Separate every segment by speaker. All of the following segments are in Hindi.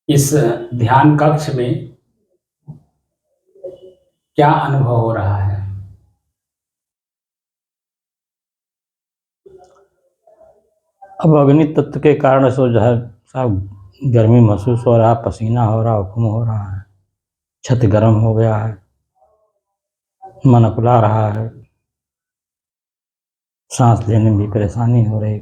Speaker 1: इस ध्यान कक्ष में क्या अनुभव हो रहा है?
Speaker 2: अब अग्नि तत्व के कारण से जो है सब गर्मी महसूस हो रहा है, पसीना हो रहा है, हुक्म हो रहा है, छत गर्म हो गया है, मन अकुला रहा है, सांस लेने में भी परेशानी हो रही।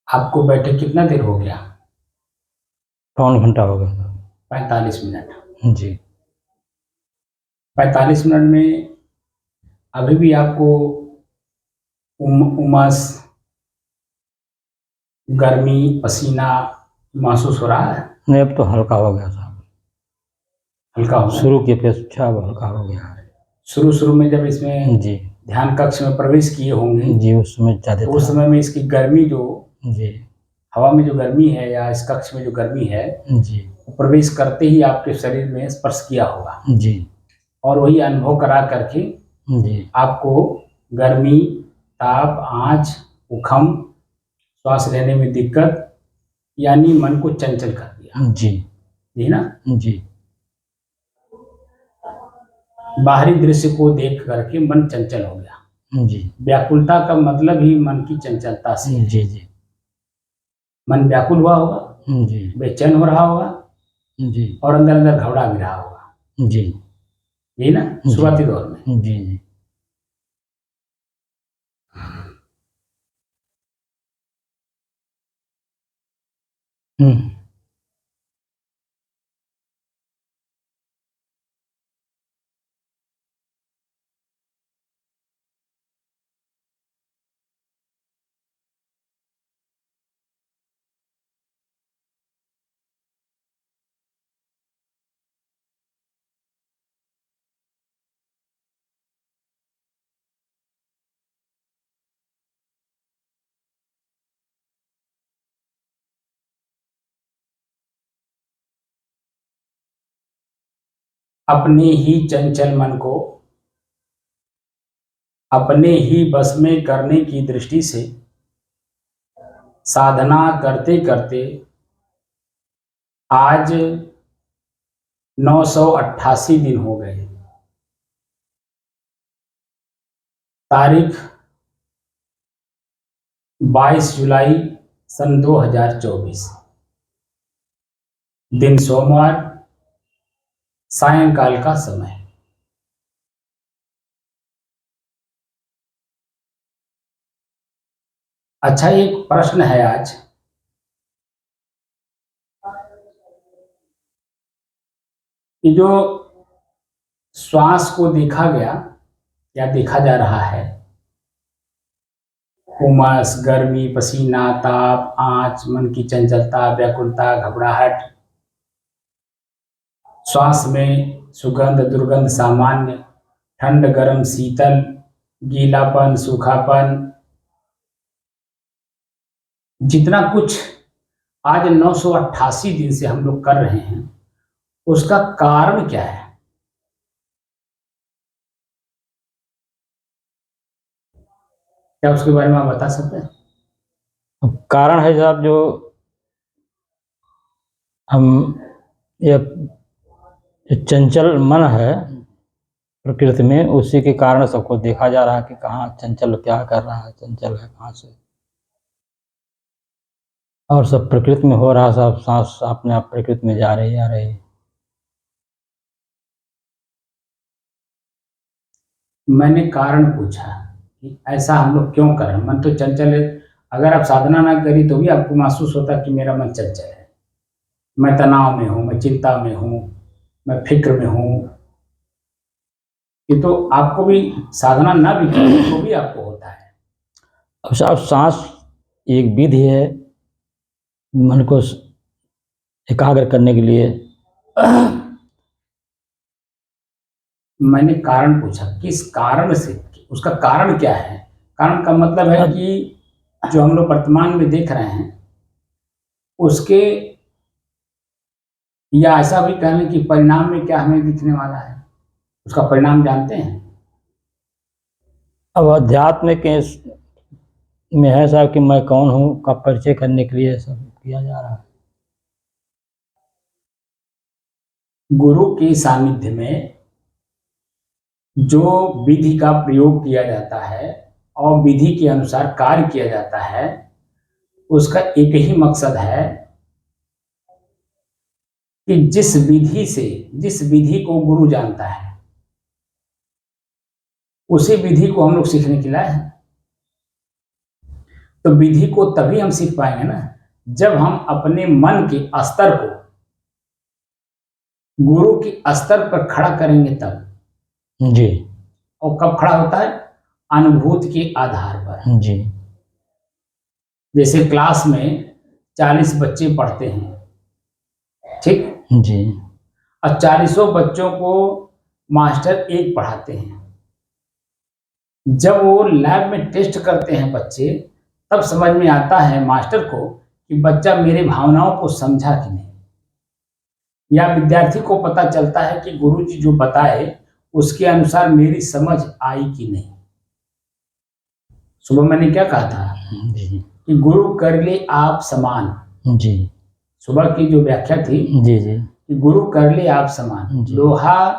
Speaker 1: आपको बैठे कितना देर हो गया?
Speaker 2: पौन घंटा हो गया।
Speaker 1: 45 मिनट।
Speaker 2: जी।
Speaker 1: 45 मिनट में अभी भी आपको उमस, गर्मी, पसीना महसूस हो रहा है?
Speaker 2: नहीं, अब तो हल्का हो गया साहब।
Speaker 1: हल्का हो गया?
Speaker 2: शुरू की अपेक्षा अब हल्का हो गया है।
Speaker 1: शुरू में जब इसमें
Speaker 2: जी
Speaker 1: ध्यान कक्ष में प्रवेश किए होंगे
Speaker 2: जी, उस समय ज़्यादा
Speaker 1: तो उस समय में इसकी गर्मी जो
Speaker 2: जी
Speaker 1: हवा में जो गर्मी है या इस कक्ष में जो गर्मी है
Speaker 2: जी
Speaker 1: प्रवेश करते ही आपके शरीर में स्पर्श किया होगा
Speaker 2: जी
Speaker 1: और वही अनुभव करा करके
Speaker 2: जी
Speaker 1: आपको गर्मी, ताप, आँच, उखम, श्वास लेने में दिक्कत यानी मन को चंचल कर दिया। जी ना?
Speaker 2: जी।
Speaker 1: बाहरी दृश्य को देख करके मन चंचल हो गया।
Speaker 2: जी।
Speaker 1: व्याकुलता का मतलब ही मन की चंचलता से है।
Speaker 2: जी।
Speaker 1: मन व्याकुल हुआ होगा,
Speaker 2: जी।
Speaker 1: बेचैन हो रहा होगा
Speaker 2: जी।
Speaker 1: और अंदर अंदर घबरा भी रहा होगा।
Speaker 2: जी।
Speaker 1: यही ना शुरुआती दौर में?
Speaker 2: जी जी।
Speaker 1: अपने ही चंचल मन को अपने ही बस में करने की दृष्टि से साधना करते करते आज 988 दिन हो गए। तारीख 22 जुलाई सन 2024, दिन सोमवार, सायंकाल का समय। अच्छा, एक प्रश्न है आज कि जो श्वास को देखा गया या देखा जा रहा है, उमस, गर्मी, पसीना, ताप, आँच, मन की चंचलता, व्याकुलता, घबराहट, श्वास में सुगंध, दुर्गंध, सामान्य, ठंड, गर्म, शीतल, गीलापन, सूखापन, जितना कुछ आज 988 दिन से हम लोग कर रहे हैं उसका कारण क्या है? क्या उसके बारे में आप बता सकते हैं?
Speaker 2: कारण है साहब जो हम ये चंचल मन है प्रकृति में, उसी के कारण सबको देखा जा रहा है कि कहाँ चंचल क्या कर रहा है, चंचल है कहाँ से, और सब प्रकृति में हो रहा, सब सांस अपने आप प्रकृति में जा रही आ रही।
Speaker 1: मैंने कारण पूछा कि ऐसा हम लोग क्यों कर रहे हैं, मन तो चंचल है। अगर आप साधना ना करी तो भी आपको महसूस होता कि मेरा मन चंचल है, मैं तनाव में हूँ, मैं चिंता में हूँ, मैं फिक्र में हूँ। ये तो आपको भी साधना ना भी करो तो भी आपको होता है।
Speaker 2: अब साहब सांस एक विधि है मन को एकाग्र करने के लिए।
Speaker 1: मैंने कारण पूछा, किस कारण से, उसका कारण क्या है? कारण का मतलब है कि जो हम लोग वर्तमान में देख रहे हैं उसके, या ऐसा भी कह लें कि परिणाम में क्या हमें दिखने वाला है, उसका परिणाम जानते हैं?
Speaker 2: अब अध्यात्म के में है साहब कि मैं कौन हूँ का परिचय करने के लिए सब किया जा रहा है।
Speaker 1: गुरु के सानिध्य में जो विधि का प्रयोग किया जाता है और विधि के अनुसार कार्य किया जाता है, उसका एक ही मकसद है कि जिस विधि को गुरु जानता है, उसी विधि को हम लोग सीखने के लाए हैं। तो विधि को तभी हम सीख पाएंगे ना, जब हम अपने मन के स्तर को गुरु के स्तर पर खड़ा करेंगे तब।
Speaker 2: जी।
Speaker 1: और कब खड़ा होता है? अनुभूति के आधार पर।
Speaker 2: जी।
Speaker 1: जैसे क्लास में 40 बच्चे पढ़ते हैं, ठीक?
Speaker 2: जी।
Speaker 1: और 40 बच्चों को मास्टर एक पढ़ाते हैं। जब वो लैब में टेस्ट करते हैं बच्चे, तब समझ में आता है मास्टर को कि बच्चा मेरे भावनाओं को समझा कि नहीं, या विद्यार्थी को पता चलता है कि गुरुजी जो बताए उसके अनुसार मेरी समझ आई कि नहीं। सुबह मैंने क्या कहा था
Speaker 2: जी।
Speaker 1: कि गुरु कर ले आप समान।
Speaker 2: जी।
Speaker 1: सुबह की जो व्याख्या थी
Speaker 2: जी। जी।
Speaker 1: कि गुरु कर ले आप समान। लोहा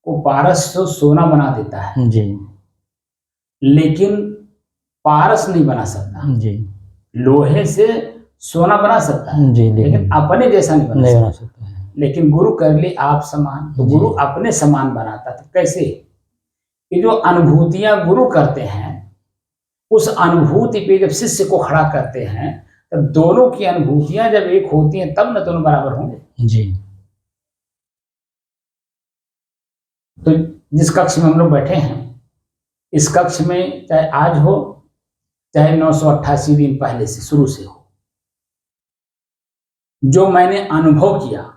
Speaker 1: को पारस तो सोना बना देता है,
Speaker 2: जी।
Speaker 1: लेकिन पारस नहीं बना सकता।
Speaker 2: जी।
Speaker 1: लोहे से सोना बना सकता है
Speaker 2: जी,
Speaker 1: लेकिन अपने जैसा नहीं बना
Speaker 2: सकता है।
Speaker 1: लेकिन गुरु कर ले आप समान, तो गुरु अपने समान बनाता था। कैसे? कि जो अनुभूतियां गुरु करते हैं, उस अनुभूति पे जब शिष्य को खड़ा करते हैं, तब दोनों की अनुभूतियां जब एक होती हैं तब न दोनों बराबर होंगे।
Speaker 2: जी।
Speaker 1: तो जिस कक्ष में हम लोग बैठे हैं, इस कक्ष में चाहे आज हो चाहे 988 दिन पहले से शुरू से हो, जो मैंने अनुभव किया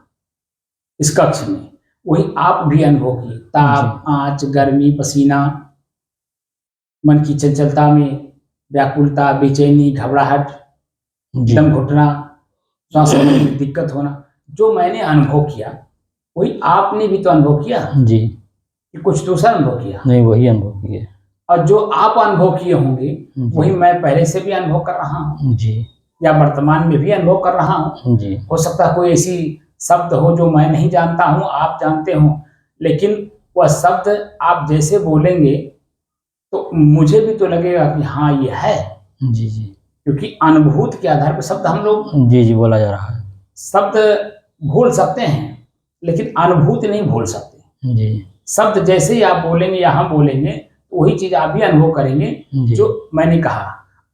Speaker 1: इस कक्ष में, वही आप भी अनुभव किए। ताप, आंच, गर्मी, पसीना, मन की चंचलता में व्याकुलता, बेचैनी, घबराहट, दम घुटना, सांस लेने में दिक्कत होना, जो मैंने अनुभव किया वही आपने भी तो अनुभव किया।
Speaker 2: जी।
Speaker 1: कि कुछ दूसरा अनुभव किया?
Speaker 2: नहीं, वही अनुभव किया।
Speaker 1: और जो आप अनुभव किए होंगे वही मैं पहले से भी अनुभव कर रहा हूँ।
Speaker 2: जी।
Speaker 1: या वर्तमान में भी अनुभव कर रहा हूँ।
Speaker 2: जी।
Speaker 1: हो सकता है कोई ऐसी शब्द हो जो मैं नहीं जानता हूँ, आप जानते हो, लेकिन वह शब्द आप जैसे बोलेंगे तो मुझे भी तो लगेगा कि हाँ ये है।
Speaker 2: जी। जी।
Speaker 1: क्योंकि अनुभूति के आधार पर शब्द हम लोग
Speaker 2: जी बोला जा रहा है।
Speaker 1: शब्द भूल सकते हैं लेकिन अनुभूति नहीं भूल सकते।
Speaker 2: जी।
Speaker 1: शब्द जैसे ही आप बोलेंगे या हम बोलेंगे तो वही चीज आप भी अनुभव करेंगे जो मैंने कहा,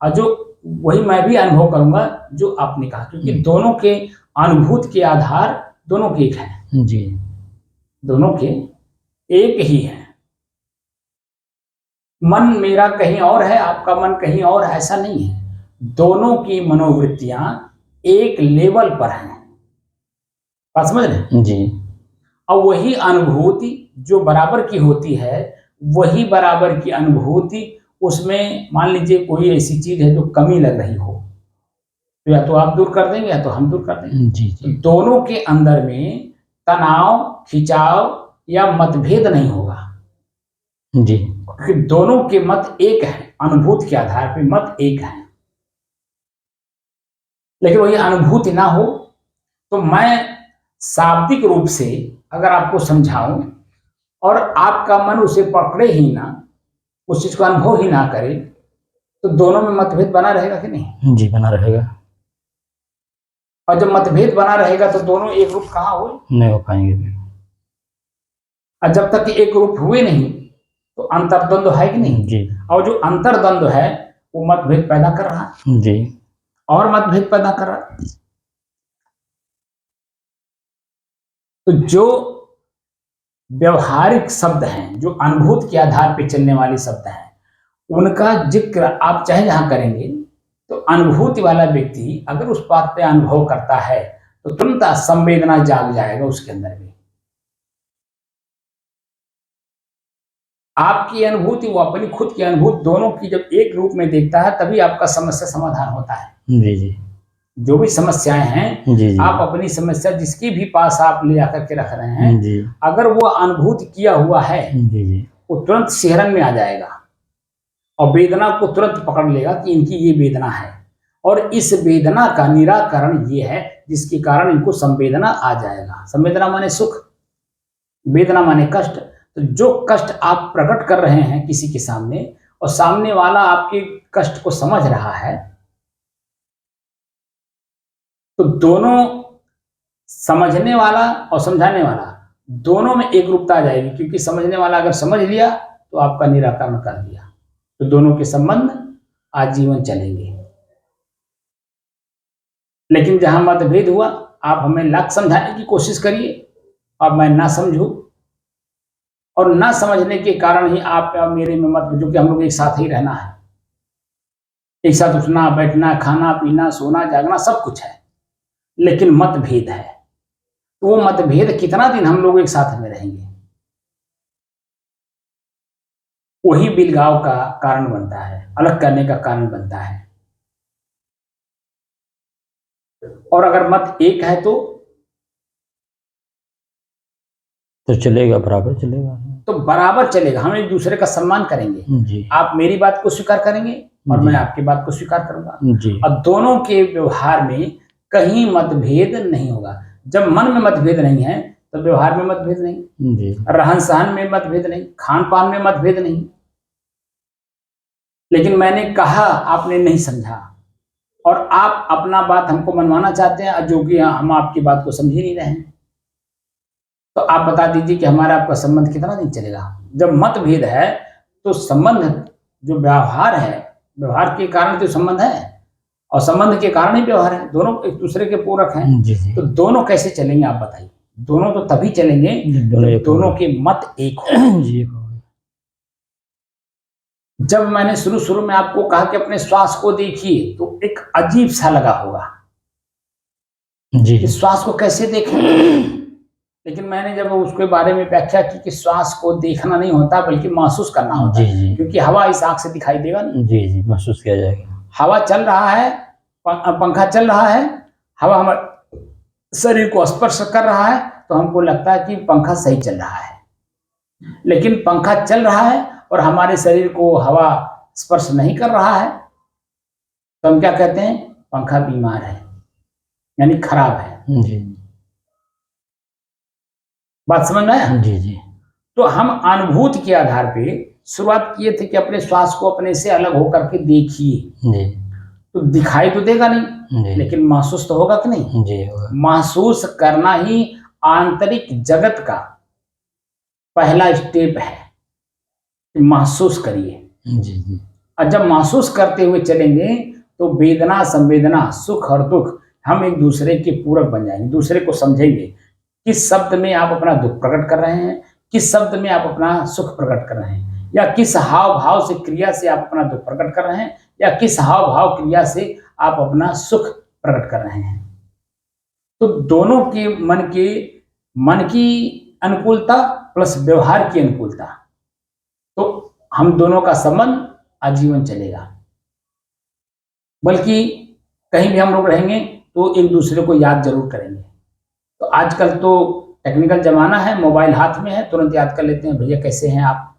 Speaker 1: और जो वही मैं भी अनुभव करूंगा जो आपने कहा, क्योंकि दोनों के अनुभूति के आधार दोनों के एक हैं।
Speaker 2: जी।
Speaker 1: दोनों के एक ही है। मन मेरा कहीं और है, आपका मन कहीं और है, ऐसा नहीं है। दोनों की मनोवृत्तियां एक लेवल पर हैं। बात समझ रहे?
Speaker 2: जी।
Speaker 1: और वही अनुभूति जो बराबर की होती है, वही बराबर की अनुभूति, उसमें मान लीजिए कोई ऐसी चीज है जो कमी लग रही हो, तो या तो आप दूर कर देंगे या तो हम दूर कर देंगे।
Speaker 2: जी। जी।
Speaker 1: दोनों के अंदर में तनाव, खिंचाव या मतभेद नहीं होगा।
Speaker 2: जी।
Speaker 1: क्योंकि दोनों के मत एक हैं, अनुभूति के आधार पर मत एक है। लेकिन वही अनुभूति ना हो तो मैं शाब्दिक रूप से अगर आपको समझाऊं और आपका मन उसे पकड़े ही ना, उस चीज को अनुभव ही ना करे, तो दोनों में मतभेद बना रहेगा कि नहीं?
Speaker 2: जी बना रहेगा।
Speaker 1: और जब मतभेद बना रहेगा तो दोनों एक रूप कहाँ हुए?
Speaker 2: नहीं हो पाएंगे।
Speaker 1: और जब तक एक रूप हुए नहीं तो अंतर्द्वंद है कि नहीं?
Speaker 2: जी।
Speaker 1: और जो अंतर्द्वंद है वो मतभेद पैदा कर रहा है।
Speaker 2: जी।
Speaker 1: और मतभेद पैदा कर रहा है। तो जो व्यवहारिक शब्द हैं, जो अनुभूति के आधार पर चलने वाले शब्द हैं, उनका जिक्र आप चाहे जहां करेंगे तो अनुभूति वाला व्यक्ति अगर उस बात पे अनुभव करता है तो तुरंत संवेदना जाग जाएगा उसके अंदर भी। आपकी अनुभूति, वो अपनी खुद की अनुभूति, दोनों की जब एक रूप में देखता है तभी आपका समस्या समाधान होता है।
Speaker 2: जी। जी।
Speaker 1: जो भी समस्याएं हैं,
Speaker 2: जी। जी।
Speaker 1: आप अपनी समस्या जिसकी भी पास आप ले आकर के रख रहे हैं,
Speaker 2: जी।
Speaker 1: अगर वो अनुभूति किया हुआ है,
Speaker 2: जी। जी।
Speaker 1: वो तुरंत सिहरन में आ जाएगा। और वेदना को तुरंत पकड़ लेगा कि इनकी ये वेदना है, और इस वेदना का निराकरण ये है जिसके कारण इनको संवेदना आ जाएगा। संवेदना माने सुख, वेदना माने कष्ट। तो जो कष्ट आप प्रकट कर रहे हैं किसी के सामने, और सामने वाला आपके कष्ट को समझ रहा है, तो दोनों, समझने वाला और समझाने वाला, दोनों में एक रूपता आ जाएगी। क्योंकि समझने वाला अगर समझ लिया तो आपका निराकरण कर दिया, तो दोनों के संबंध आजीवन चलेंगे। लेकिन जहां मतभेद हुआ, आप हमें लाख समझाने की कोशिश करिए, अब मैं ना समझूं, और ना समझने के कारण ही आप मेरे में मत, जो कि हम लोग एक साथ ही रहना है, एक साथ उठना बैठना, खाना पीना, सोना जागना, सब कुछ है, लेकिन मतभेद है। तो वो मतभेद कितना दिन हम लोग एक साथ में रहेंगे, वही बिलगाव का कारण बनता है, अलग करने का कारण बनता है। और अगर मत एक है
Speaker 2: तो चलेगा, बराबर चलेगा।
Speaker 1: तो बराबर चलेगा। हम एक दूसरे का सम्मान करेंगे,
Speaker 2: जी
Speaker 1: आप मेरी बात को स्वीकार करेंगे और
Speaker 2: जी।
Speaker 1: मैं आपकी बात को स्वीकार करूंगा,
Speaker 2: जी
Speaker 1: और दोनों के व्यवहार में कहीं मतभेद नहीं होगा। जब मन में मतभेद नहीं है तो व्यवहार में मतभेद नहीं,
Speaker 2: जी।
Speaker 1: रहन सहन में मतभेद नहीं, खान पान में मतभेद नहीं। लेकिन मैंने कहा, आपने नहीं समझा, और आप अपना बात हमको मनवाना चाहते हैं, जो कि हम आपकी बात को समझ ही नहीं रहे हैं। तो आप बता दीजिए कि हमारा आपका संबंध कितना दिन चलेगा। जब मतभेद है तो संबंध, जो व्यवहार है, व्यवहार के कारण तो संबंध है, और संबंध के कारण ही व्यवहार है, दोनों एक दूसरे के पूरक हैं।
Speaker 2: जी जी।
Speaker 1: तो दोनों कैसे चलेंगे आप बताइए। दोनों तो तभी चलेंगे जब दोनों के मत एक हो।
Speaker 2: जी।
Speaker 1: जब मैंने शुरू शुरू में आपको कहा कि अपने श्वास को देखिए, तो एक अजीब सा लगा होगा
Speaker 2: जी
Speaker 1: कि श्वास को कैसे देखें। लेकिन मैंने जब उसके बारे में व्याख्या की कि श्वास को देखना नहीं होता बल्कि महसूस करना होता
Speaker 2: जी
Speaker 1: है,
Speaker 2: जी।
Speaker 1: क्योंकि हवा इस आंख से दिखाई देगा नहीं।
Speaker 2: जी जी, महसूस किया जाएगा।
Speaker 1: हवा चल रहा है, पंखा चल रहा है, हवा हमारे शरीर को स्पर्श कर रहा है, तो हमको लगता है कि पंखा सही चल रहा है। लेकिन पंखा चल रहा है और हमारे शरीर को हवा स्पर्श नहीं कर रहा है, तो हम क्या कहते हैं, पंखा बीमार है, यानी खराब है।
Speaker 2: जी
Speaker 1: बात समझ में आया?
Speaker 2: जी जी।
Speaker 1: तो हम अनुभूति के आधार पे शुरुआत किए थे कि अपने श्वास को अपने से अलग होकर के देखिए।
Speaker 2: जी
Speaker 1: तो दिखाई तो देगा नहीं,
Speaker 2: जी।
Speaker 1: लेकिन महसूस तो होगा कि नहीं।
Speaker 2: जी होगा।
Speaker 1: महसूस करना ही आंतरिक जगत का पहला स्टेप है, कि महसूस करिए।
Speaker 2: जी जी।
Speaker 1: और जब महसूस करते हुए चलेंगे तो वेदना संवेदना, सुख और दुख, हम एक दूसरे के पूरक बन जाएंगे, दूसरे को समझेंगे। किस शब्द में आप अपना दुख प्रकट कर रहे हैं, किस शब्द में आप अपना सुख प्रकट कर रहे हैं, या किस हाव भाव से, क्रिया से आप अपना दुख प्रकट कर रहे हैं, या किस हाव भाव क्रिया से आप अपना सुख प्रकट कर रहे हैं। तो दोनों के मन की अनुकूलता प्लस व्यवहार की अनुकूलता, तो हम दोनों का संबंध आजीवन चलेगा। बल्कि कहीं भी हम लोग रहेंगे तो एक दूसरे को याद जरूर करेंगे। तो आजकल तो टेक्निकल जमाना है, मोबाइल हाथ में है, तुरंत याद कर लेते हैं, भैया कैसे हैं आप,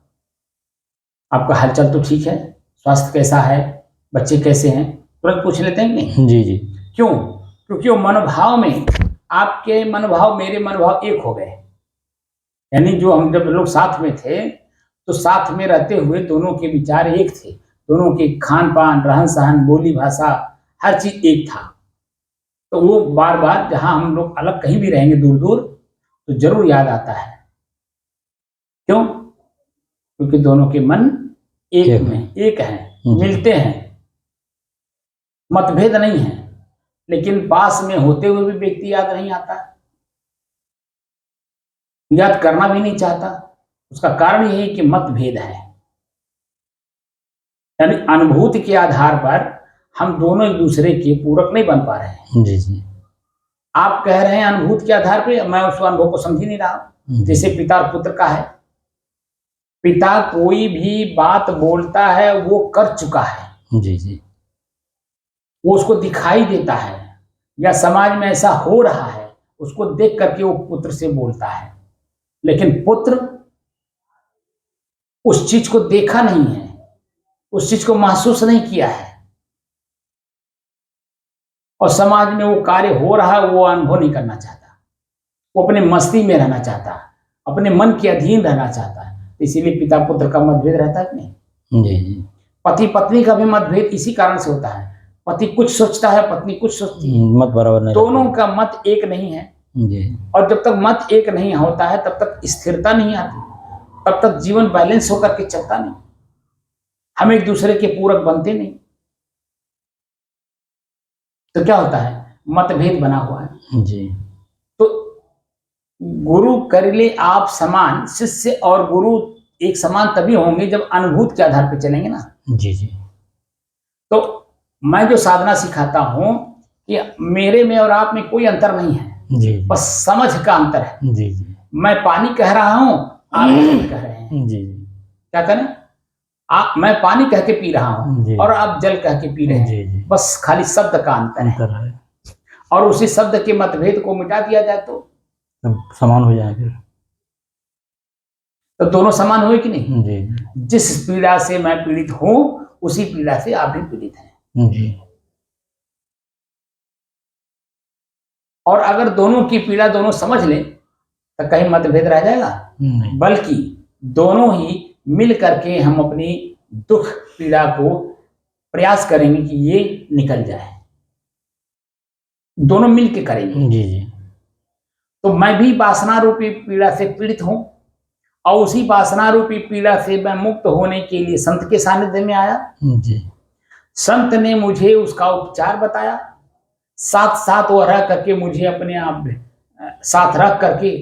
Speaker 1: आपका हालचाल तो ठीक है, स्वास्थ्य कैसा है, बच्चे कैसे हैं, तुरंत पूछ लेते हैं कि नहीं।
Speaker 2: जी जी।
Speaker 1: क्यों? क्योंकि वो मनोभाव में, आपके मनोभाव मेरे मनोभाव एक हो गए। यानी जो हम जब लोग साथ में थे, तो साथ में रहते हुए दोनों के विचार एक थे, दोनों के खान पान, रहन सहन, बोली भाषा, हर चीज एक था। तो वो बार बार जहां हम लोग अलग कहीं भी रहेंगे दूर दूर, तो जरूर याद आता है। क्यों? क्योंकि दोनों के मन एक हैं, मिलते हैं, मतभेद नहीं है। लेकिन पास में होते हुए भी व्यक्ति याद नहीं आता, याद करना भी नहीं चाहता। उसका कारण यही कि मतभेद है। यानी अनुभूति के आधार पर हम दोनों एक दूसरे के पूरक नहीं बन पा रहे हैं।
Speaker 2: जी जी।
Speaker 1: आप कह रहे हैं अनुभूति के आधार पे, मैं उस अनुभव को समझ ही नहीं रहा। जैसे पिता और पुत्र का है, पिता कोई भी बात बोलता है वो कर चुका है।
Speaker 2: जी जी।
Speaker 1: वो उसको दिखाई देता है, या समाज में ऐसा हो रहा है, उसको देख करके वो पुत्र से बोलता है। लेकिन पुत्र उस चीज को देखा नहीं है, उस चीज को महसूस नहीं किया है और समाज में वो कार्य हो रहा है वो अनुभव नहीं करना चाहता, वो अपने मस्ती में रहना चाहता है, अपने मन के अधीन रहना चाहता है। इसीलिए पिता पुत्र का मतभेद रहता है कि नहीं?
Speaker 2: जी
Speaker 1: पति पत्नी का भी मतभेद इसी कारण से होता है। पति कुछ सोचता है, पत्नी कुछ सोचती है,
Speaker 2: मत बराबर नहीं
Speaker 1: दोनों
Speaker 2: रहते।
Speaker 1: का मत एक नहीं है।
Speaker 2: जी
Speaker 1: और जब तक मत एक नहीं होता है तब तक स्थिरता नहीं आती, तब तक जीवन बैलेंस होकर के चलता नहीं, हम एक दूसरे के पूरक बनते नहीं। तो क्या होता है? मतभेद बना हुआ है।
Speaker 2: जी
Speaker 1: तो गुरु कर ले आप समान, शिष्य और गुरु एक समान तभी होंगे जब अनुभूत के आधार पर चलेंगे ना।
Speaker 2: जी जी
Speaker 1: तो मैं जो साधना सिखाता हूं कि मेरे में और आप में कोई अंतर नहीं है,
Speaker 2: जी
Speaker 1: बस समझ का अंतर है।
Speaker 2: जी जी
Speaker 1: मैं पानी कह रहा हूं, आप जल कह रहे हैं।
Speaker 2: जी
Speaker 1: क्या करें? मैं पानी कह के पी रहा हूं
Speaker 2: जी।
Speaker 1: और आप जल कह के पी रहे
Speaker 2: जी,
Speaker 1: हैं,
Speaker 2: जी।
Speaker 1: बस खाली शब्द का अंतर है।
Speaker 2: अंतर है,
Speaker 1: और उसी शब्द के मतभेद को मिटा दिया जाए तो
Speaker 2: तब समान हो जाए फिर।
Speaker 1: दोनों समान हुए कि नहीं?
Speaker 2: जी
Speaker 1: जिस पीड़ा से मैं पीड़ित हूं उसी पीड़ा से आप भी पीड़ित हैं।
Speaker 2: जी
Speaker 1: और अगर दोनों की पीड़ा दोनों समझ लें तो कहीं मतभेद रह जाएगा
Speaker 2: नहीं।
Speaker 1: बल्कि दोनों ही मिल करके हम अपनी दुख पीड़ा को प्रयास करेंगे कि ये निकल जाए, दोनों मिल के करेंगे।
Speaker 2: जी जी
Speaker 1: तो मैं भी वासना रूपी पीड़ा से पीड़ित हूं और उसी वासना रूपी पीड़ा से मैं मुक्त होने के लिए संत के सानिध्य में आया।
Speaker 2: जी
Speaker 1: संत ने मुझे उसका उपचार बताया, साथ साथ वो रह करके मुझे अपने आप साथ रख करके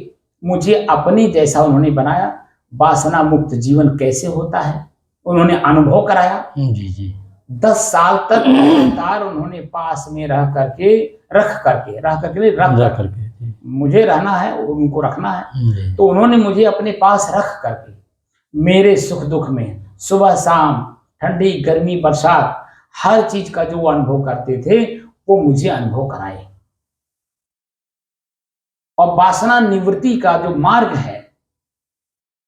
Speaker 1: मुझे अपने जैसा उन्होंने बनाया। वासना मुक्त जीवन कैसे होता है उन्होंने अनुभव कराया।
Speaker 2: जी जी
Speaker 1: 10 साल तक लगातार उन्होंने पास में रह करके रख करके
Speaker 2: जी
Speaker 1: मुझे रहना है, उनको रखना है।
Speaker 2: जी
Speaker 1: तो उन्होंने मुझे अपने पास रख करके मेरे सुख दुख में सुबह शाम ठंडी गर्मी बरसात हर चीज का जो अनुभव करते थे वो मुझे अनुभव कराए। और वासना निवृत्ति का जो मार्ग है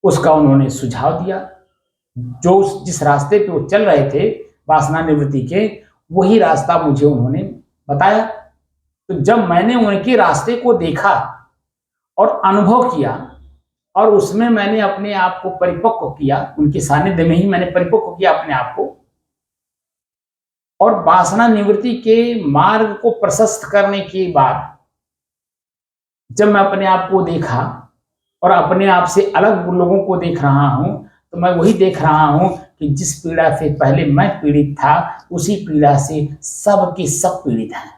Speaker 1: उसका उन्होंने सुझाव दिया। जो जिस रास्ते पे वो चल रहे थे वासना निवृत्ति के, वही रास्ता मुझे उन्होंने बताया। तो जब मैंने उनके रास्ते को देखा और अनुभव किया और उसमें मैंने अपने आप को परिपक्व किया, उनके सानिध्य में ही मैंने परिपक्व किया अपने आप को, और वासना निवृत्ति के मार्ग को प्रशस्त करने के बाद जब मैं अपने आप को देखा और अपने आप से अलग लोगों को देख रहा हूं तो मैं वही देख रहा हूं कि जिस पीड़ा से पहले मैं पीड़ित था उसी पीड़ा से सब के सब पीड़ित हैं,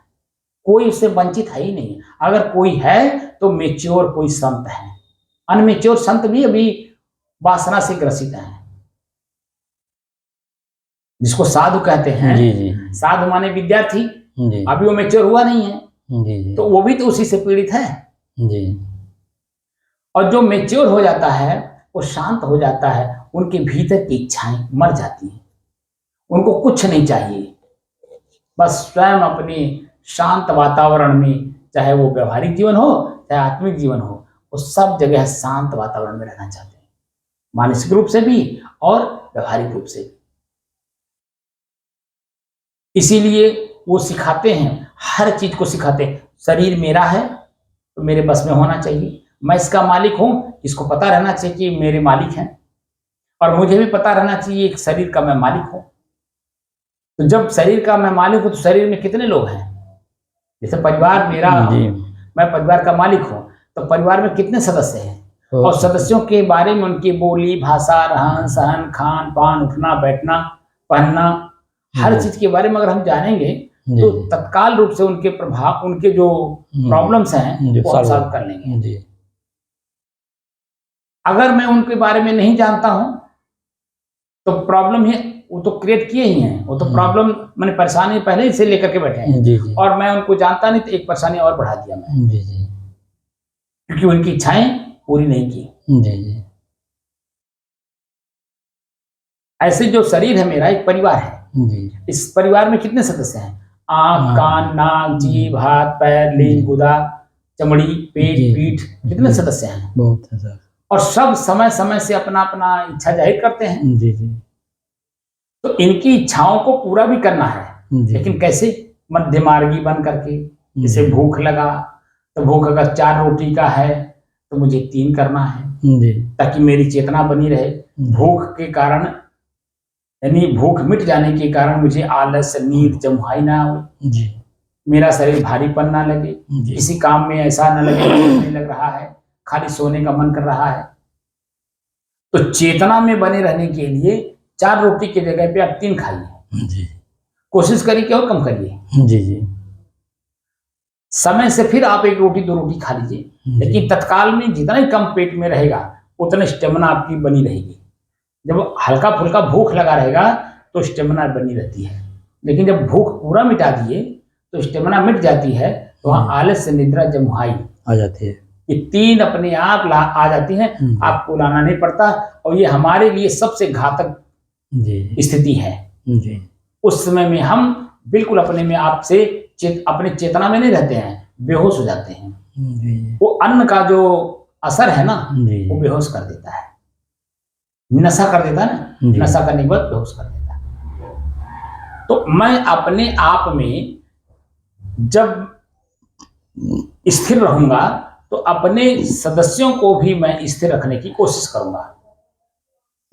Speaker 1: कोई उससे वंचित है ही नहीं। अगर कोई है तो मेच्योर कोई संत है, अनमेच्योर संत भी अभी वासना से ग्रसित हैं, जिसको साधु कहते हैं।
Speaker 2: जी जी
Speaker 1: साधु माने विद्यार्थी,
Speaker 2: जी
Speaker 1: अभी वो मेच्योर हुआ नहीं है
Speaker 2: जी जी
Speaker 1: तो वो भी तो उसी से पीड़ित है।
Speaker 2: जी
Speaker 1: और जो मेच्योर हो जाता है वो शांत हो जाता है, उनके भीतर की इच्छाएं मर जाती हैं, उनको कुछ नहीं चाहिए, बस स्वयं अपने शांत वातावरण में, चाहे वो व्यवहारिक जीवन हो चाहे आत्मिक जीवन हो, वो सब जगह शांत वातावरण में रहना चाहते हैं, मानसिक रूप से भी और व्यवहारिक रूप से भी। इसीलिए वो सिखाते हैं, हर चीज को सिखाते हैं। शरीर मेरा है तो मेरे बस में होना चाहिए, मैं इसका मालिक हूं, इसको पता रहना चाहिए कि मेरे मालिक हैं, और मुझे भी पता रहना चाहिए कि शरीर का मैं मालिक हूं। तो जब शरीर का मैं मालिक हूं तो शरीर में कितने लोग हैं? जैसे परिवार मेरा, मैं परिवार का मालिक हूं तो परिवार में कितने सदस्य हैं, और सदस्यों के बारे में उनकी बोली भाषा रहन सहन खान पान उठना बैठना पहनना हर चीज के बारे में अगर हम जानेंगे तो तत्काल रूप से उनके प्रभाव, उनके जो प्रॉब्लम्स हैं वो हम सॉल्व कर लेंगे। अगर मैं उनके बारे में नहीं जानता हूं तो प्रॉब्लम ही वो तो क्रिएट किए ही हैं, वो तो प्रॉब्लम मैंने परेशानी पहले ही से लेकर के बैठे हैं।
Speaker 2: जी जी
Speaker 1: और मैं उनको जानता नहीं तो एक परेशानी और बढ़ा दिया मैं,
Speaker 2: जी जी
Speaker 1: क्योंकि उनकी इच्छाएं पूरी नहीं की।
Speaker 2: जी जी
Speaker 1: ऐसे जो शरीर है मेरा एक परिवार है,
Speaker 2: जी
Speaker 1: इस परिवार में कितने सदस्य हैं? आंख कान नाक जीभ हाथ पैर लिंग गुदा चमड़ी पेट पीठ, कितने सदस्य हैं?
Speaker 2: बहुत है सर।
Speaker 1: और सब समय समय से अपना अपना इच्छा जाहिर करते हैं।
Speaker 2: जी जी
Speaker 1: तो इनकी इच्छाओं को पूरा भी करना है,
Speaker 2: जी।
Speaker 1: लेकिन कैसे? मध्यमार्गी बन करके। जैसे
Speaker 2: जी।
Speaker 1: भूख लगा तो भूख अगर 4 रोटी का है तो मुझे 3 करना है,
Speaker 2: जी।
Speaker 1: ताकि मेरी चेतना बनी रहे। भूख के कारण, यानी भूख मिट जाने के कारण मुझे आलस, नींद, जमुहाई ना आए,
Speaker 2: जी।
Speaker 1: मेरा शरीर भारीपन ना लगे,
Speaker 2: जी।
Speaker 1: किसी काम में ऐसा ना लगे कि नहीं लग रहा है, खाली सोने का मन कर रहा है। तो चेतना में बने रहने के लिए 4 रोटी की जगह पे आप 3 खाइए।
Speaker 2: जी।
Speaker 1: कोशिश करिए कि और कम करिए।
Speaker 2: जी। जी।
Speaker 1: समय से फिर आप 1 रोटी 2 रोटी खा लीजिए, लेकिन तत्काल में जितना ही कम पेट में रहेगा उतना स्टेमिना आपकी बनी रहेगी। जब हल्का फुल्का भूख लगा रहेगा तो स्टेमिना बनी रहती है, लेकिन जब भूख पूरा मिटा दिए तो स्टेमिना मिट जाती है, तो वहाँ आलस्य, निद्रा, जमुहाई
Speaker 2: आ जाती है।
Speaker 1: ये 3 अपने आप आ जाती हैं, आपको लाना नहीं पड़ता। और ये हमारे लिए सबसे घातक स्थिति है।
Speaker 2: जी।
Speaker 1: उस समय में हम बिल्कुल अपने में आप से अपने चेतना में नहीं रहते हैं, बेहोश हो जाते हैं।
Speaker 2: जी।
Speaker 1: वो अन्न का जो असर है ना,
Speaker 2: जी।
Speaker 1: वो बेहोश कर देता है, नशा कर देता है ना, नशा करने के बाद बेहोश कर देता है। तो मैं अपने आप में जब स्थिर रहूंगा तो अपने सदस्यों को भी मैं स्थिर रखने की कोशिश करूंगा,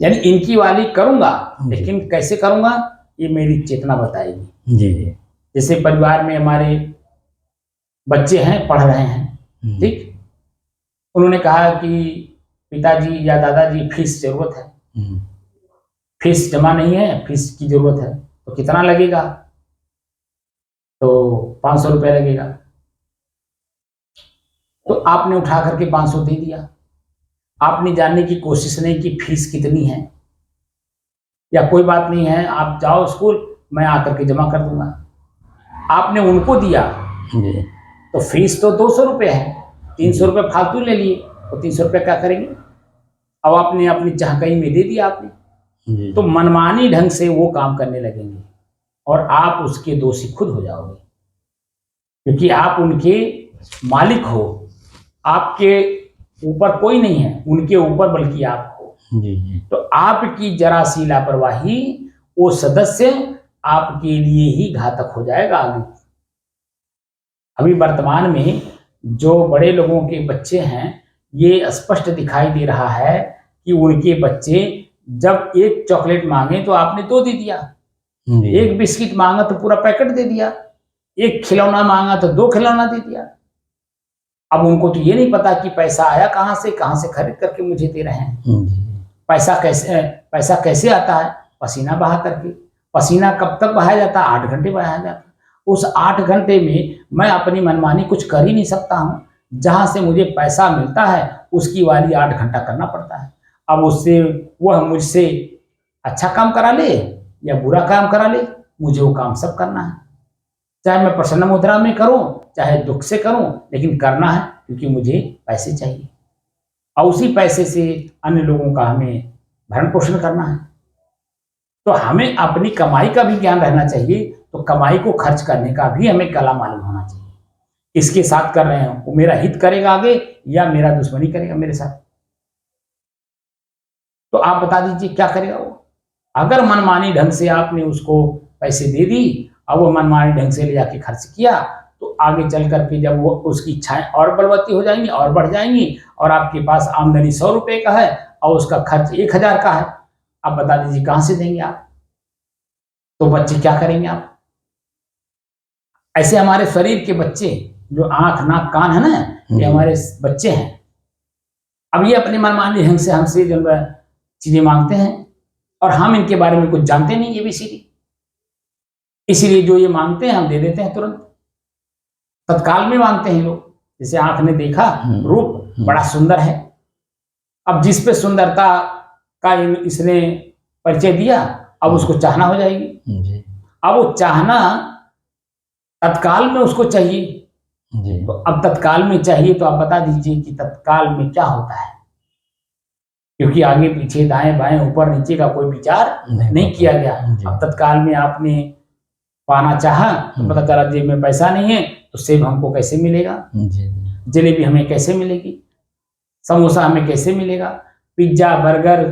Speaker 1: यानी इनकी वाली करूंगा, लेकिन कैसे करूंगा ये मेरी चेतना बताएगी।
Speaker 2: जी।
Speaker 1: जैसे परिवार में हमारे बच्चे हैं, पढ़ रहे हैं, ठीक, उन्होंने कहा कि पिताजी या दादाजी फीस जरूरत है, फीस जमा नहीं है, फीस की जरूरत है, तो कितना लगेगा? तो 500 रुपये लगेगा। तो आपने उठा करके 500 दे दिया, आपने जानने की कोशिश नहीं की फीस कितनी है, या कोई बात नहीं है आप जाओ स्कूल, मैं आकर के जमा कर दूंगा। आपने उनको दिया तो फीस तो 200 रुपये है, 300 रुपये फालतू ले लिए, तो 300 रुपये क्या करेंगे? अब आपने अपनी चाहकई में दे दिया आपने, तो मनमानी ढंग से वो काम करने लगेंगे और आप उसके दोषी खुद हो जाओगे, क्योंकि आप उनके मालिक हो, आपके ऊपर कोई नहीं है, उनके ऊपर बल्कि आप हो। तो आपकी जरा सी लापरवाही वो सदस्य आपके लिए ही घातक हो जाएगा आगे। अभी वर्तमान में जो बड़े लोगों के बच्चे हैं, ये स्पष्ट दिखाई दे रहा है कि उनके बच्चे जब 1 चॉकलेट मांगे तो आपने 2 दे दिया, 1 बिस्किट मांगा तो पूरा पैकेट दे दिया, 1 खिलौना मांगा तो 2 खिलौना दे दिया। अब उनको तो ये नहीं पता कि पैसा आया कहाँ से खरीद करके मुझे दे रहे हैं। पैसा कैसे आता है? पसीना बहा करके। पसीना कब तक बहाया जाता है? 8 घंटे बहाया जाता है। उस 8 घंटे में मैं अपनी मनमानी कुछ कर ही नहीं सकता हूँ। जहाँ से मुझे पैसा मिलता है उसकी वाली 8 घंटा करना पड़ता है। अब उससे वह मुझसे अच्छा काम करा ले या बुरा काम करा ले, मुझे वो काम सब करना है, चाहे मैं प्रसन्न मुद्रा में करूं चाहे दुख से करूं, लेकिन करना है, क्योंकि मुझे पैसे चाहिए और उसी पैसे से अन्य लोगों का हमें भरण पोषण करना है। तो हमें अपनी कमाई का भी ज्ञान रहना चाहिए, तो कमाई को खर्च करने का भी हमें कला मालूम होना चाहिए। इसके साथ कर रहे हैं वो मेरा हित करेगा आगे या मेरा दुश्मनी करेगा मेरे साथ, तो आप बता दीजिए क्या करेगा वो। अगर मनमानी ढंग से आपने उसको पैसे दे दी और वो मनमानी ढंग से ले जाके खर्च किया, तो आगे चल करके जब वो उसकी इच्छाएं और बलवती हो जाएंगी और बढ़ जाएंगी और आपके पास आमदनी 100 रुपये का है और उसका खर्च 1000 का है, आप बता दीजिए कहां से देंगे आप? तो बच्चे क्या करेंगे आप? ऐसे हमारे शरीर के बच्चे जो आंख नाक कान है ना, ये हमारे बच्चे हैं। अब ये अपनी मनमानी ढंग से हमसे जो चीजें मांगते हैं और हम इनके बारे में कुछ जानते नहीं, ये भी इसीलिए जो ये मांगते हैं हम दे देते हैं तुरंत, तत्काल में मांगते हैं लोग। जैसे आंख ने देखा रूप बड़ा सुंदर है, अब जिस पे सुंदरता का इसने परिचय दिया अब उसको चाहना हो जाएगी। अब वो चाहना तत्काल में उसको चाहिए, तो अब तत्काल में चाहिए तो आप बता दीजिए कि तत्काल में क्या होता है, क्योंकि आगे पीछे दाएं बाएं ऊपर नीचे का कोई विचार नहीं किया गया। अब तत्काल में आपने पाना चाहा तो पता चला जेब में पैसा नहीं है, तो सेब हमको कैसे मिलेगा, जलेबी हमें कैसे मिलेगी, समोसा हमें कैसे मिलेगा, पिज्जा बर्गर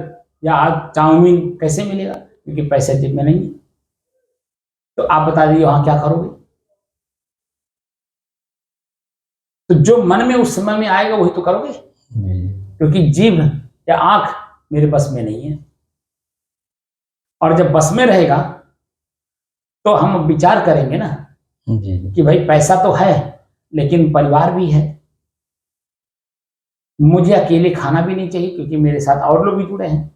Speaker 1: या चाउमीन कैसे मिलेगा? क्योंकि पैसे जेब में नहीं है। तो आप बता दीजिए वहां क्या करोगे? तो जो मन में उस समय में आएगा वही तो करोगे, क्योंकि जीभ या आंख मेरे बस में नहीं है। और जब बस में रहेगा तो हम विचार करेंगे ना कि भाई पैसा तो है लेकिन परिवार भी है, मुझे अकेले खाना भी नहीं चाहिए क्योंकि मेरे साथ और लोग भी जुड़े हैं।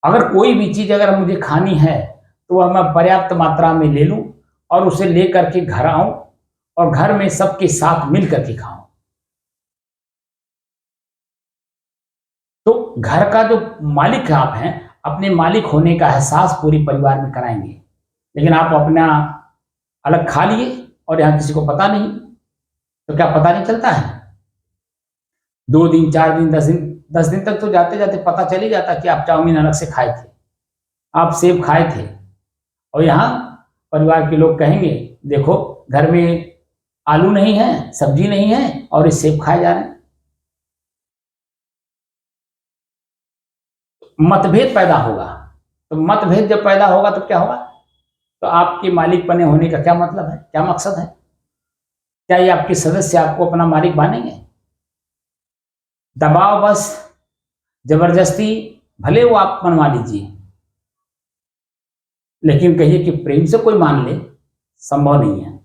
Speaker 1: अगर कोई भी चीज अगर मुझे खानी है तो वह मैं पर्याप्त मात्रा में ले लूं और उसे ले करके घर आऊं और घर में सबके साथ मिल करके खाऊं। तो घर का जो मालिक आप हैं, अपने मालिक होने का एहसास पूरी परिवार में कराएंगे। लेकिन आप अपना अलग खा लिए और यहाँ किसी को पता नहीं, तो क्या पता नहीं चलता है? 2 दिन 4 दिन 10 दिन तक तो जाते जाते पता चल ही जाता कि आप चाउमीन अलग से खाए थे, आप सेब खाए थे। और यहाँ परिवार के लोग कहेंगे देखो घर में आलू नहीं है, सब्जी नहीं है और ये सेब खाए जा रहे हैं। मतभेद पैदा होगा। तो मतभेद जब पैदा होगा तो क्या होगा? तो आपके मालिक बने होने का क्या मतलब है, क्या मकसद है? क्या ये आपके सदस्य आपको अपना मालिक मानेंगे? दबाव बस जबरदस्ती भले वो आप मनवा लीजिए, लेकिन कहिए कि प्रेम से कोई मान ले, संभव नहीं है।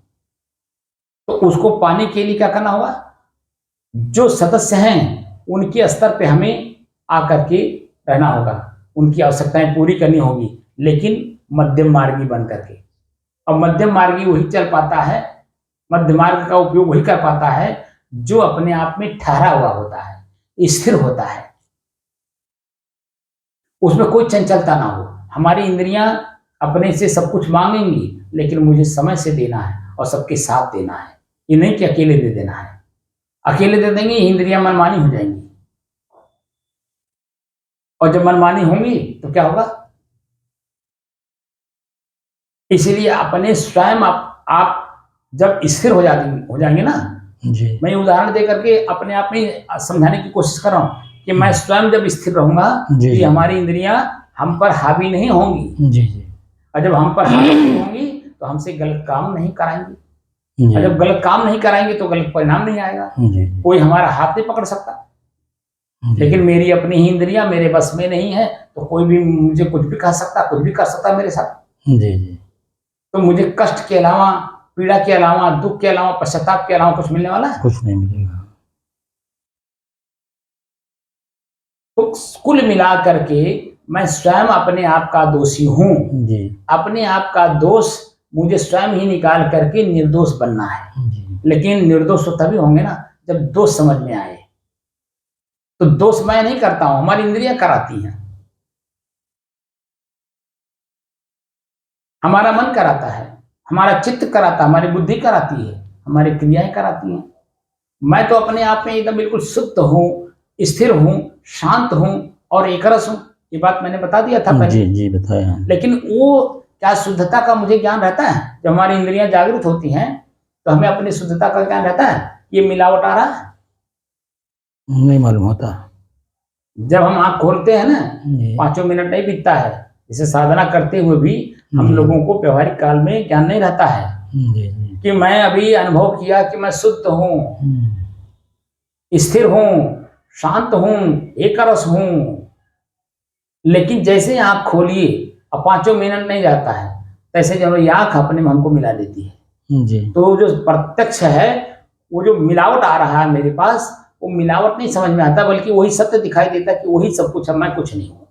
Speaker 1: तो उसको पाने के लिए क्या करना होगा? जो सदस्य हैं उनके स्तर पे हमें आकर के रहना होगा, उनकी आवश्यकताएं पूरी करनी होगी, लेकिन मध्यम मार्गी बन करके। और मध्यम मार्गी वही चल पाता है, मध्य मार्ग का उपयोग वही कर पाता है जो अपने आप में ठहरा हुआ होता है, स्थिर होता है, उसमें कोई चंचलता ना हो। हमारी इंद्रियां अपने से सब कुछ मांगेंगी, लेकिन मुझे समय से देना है और सबके साथ देना है। ये नहीं कि अकेले दे देना है। अकेले दे देंगे इंद्रियां मनमानी हो जाएंगी, और जब मनमानी होंगी तो क्या होगा? इसीलिए अपने स्वयं आप जब स्थिर हो जाएंगे ना
Speaker 2: जी,
Speaker 1: मैं उदाहरण दे करके अपने आप में समझाने की कोशिश कर रहा हूं कि मैं स्वयं जब स्थिर रहूंगा कि हमारी इंद्रियां हम पर हावी नहीं होंगी।
Speaker 2: जी जी,
Speaker 1: और जब हम पर हावी नहीं होंगी तो हमसे गलत काम नहीं कराएंगी। और जब गलत काम नहीं कराएंगे तो गलत परिणाम नहीं आएगा। कोई हमारा हाथ नहीं पकड़ सकता। लेकिन मेरी अपनी ही इंद्रियां मेरे बस में नहीं है, तो कोई भी मुझे कुछ भी कह सकता, कुछ भी कर सकता मेरे साथ।
Speaker 2: जी जी,
Speaker 1: तो मुझे कष्ट के अलावा, पीड़ा के अलावा, दुख के अलावा, पश्चाताप के अलावा कुछ मिलने वाला है?
Speaker 2: कुछ नहीं मिलेगा।
Speaker 1: तो कुल मिला करके मैं स्वयं अपने आप का दोषी हूं।
Speaker 2: जी,
Speaker 1: अपने आप का दोष मुझे स्वयं ही निकाल करके निर्दोष बनना है।
Speaker 2: जी,
Speaker 1: लेकिन निर्दोष तो तभी होंगे ना जब दोष समझ में आए। तो दोष मैं नहीं करता हूं, हमारी इंद्रियां कराती हैं, हमारा मन कराता है, हमारा चित्त कराता है, हमारी बुद्धि कराती है, हमारी क्रियाएं कराती हैं। मैं तो अपने आप में एकदम बिल्कुल शुद्ध हूं, स्थिर हूं, शांत हूं और एकरस हूं। ये बात मैंने बता दिया था पहले।
Speaker 2: जी जी, बताया।
Speaker 1: लेकिन वो क्या शुद्धता का मुझे ज्ञान रहता है? जब हमारी इंद्रियां जागृत होती हैं तो हमें अपनी शुद्धता का ज्ञान रहता है? ये मिलावट आ रहा है?
Speaker 2: नहीं मालूम होता।
Speaker 1: जब हम आँख खोलते हैं ना, 5 मिनट नहीं बीतता है, इसे साधना करते हुए भी हम लोगों को व्यवहारिक काल में ज्ञान नहीं रहता है कि मैं अभी अनुभव किया कि मैं शुद्ध हूं, स्थिर हूं, शांत हूं, एकरस हूं। लेकिन जैसे आँख खोलिए अब 5 मिनट नहीं जाता है, तैसे जब ये आँख अपने में हमको मिला देती है।
Speaker 2: जी,
Speaker 1: तो जो प्रत्यक्ष है, वो जो मिलावट आ रहा है मेरे पास, वो मिलावट नहीं समझ में आता, बल्कि वही सत्य दिखाई देता कि वही सब कुछ है, मैं कुछ नहीं हूं।